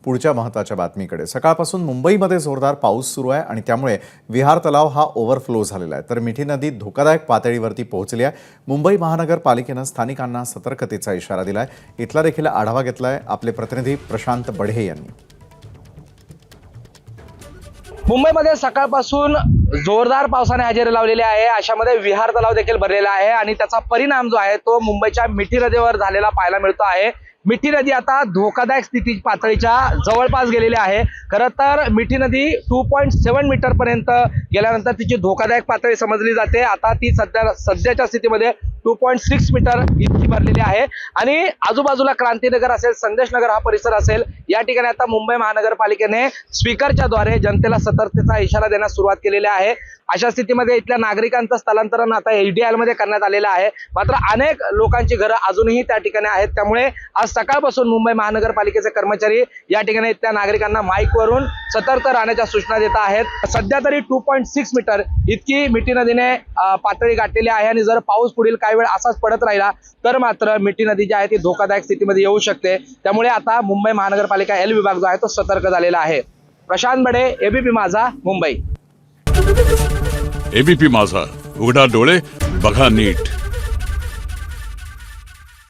पुढच्या महत्त्वाच्या बातमीकडे। सकाळपासून मुंबईमध्ये जोरदार पाऊस सुरू आहे आणि त्यामुळे विहार तलाव हा ओव्हरफ्लो झालेला आहे, तर मिठी नदी धोकादायक पातळीवरती पोहोचली आहे। मुंबई महानगरपालिकेने स्थानिकांना सतर्कतेचा इशारा दिलाय। इथला देखील आढावा घेतलाय आपले प्रतिनिधी प्रशांत बढे यांनी। मुंबईमध्ये सकाळपासून जोरदार पावसाने हजेरी लावलेली आहे। अशामध्ये विहार तलाव देखील भरलेला आहे आणि त्याचा परिणाम जो आहे तो मुंबईच्या मिठी नदीवर झालेला पाहायला मिळतो आहे। मिठी नदी आता धोकादायक स्थिती पातळीच्या जवळपास गेलेली आहे। खरं तर मिठी नदी 2.7 मीटर पर्यंत गेल्यानंतर तिची धोकादायक पातळी समजली जाते। आता ती सध्याच्या स्थितीमध्ये 2.6 मीटर इतकी भरलेली आहे आणि आजूबाजूला क्रांतीनगर असेल, संदेश नगर हा परिसर असेल, या ठिकाणी आता मुंबई महानगरपालिकेने स्पीकरच्या द्वारे जनतेला सतर्कतेचा इशारा देण्यास सुरुवात केलेली आहे। अशा स्थितीमध्ये इथल्या नागरिकांचं स्थलांतरण आता एचडीएल मध्ये करण्यात आलेलं आहे। मात्र अनेक लोकांची घरं अजूनही त्या ठिकाणी आहेत, त्यामुळे आज सकाळपासून मुंबई महानगरपालिकेचे कर्मचारी या ठिकाणी इथल्या नागरिकांना माईकवरून सतर्क राहण्याच्या सूचना देत आहेत। सध्या तरी 2.6 मीटर इतकी मिठी नदीने पातळी गाठलेली आहे आणि जर पाऊस पुढील काही वेळ असाच पडत राहिला तर मात्र मिठी नदी जी आहे ती धोकादायक स्थितीमध्ये येऊ शकते। त्यामुळे आता मुंबई महानगरपालिका एल विभाग जो आहे तो सतर्क झालेला आहे। प्रशांत बडे, एबीपी माझा, मुंबई। एबीपी माझा, उघडा डोळे बघा नीट।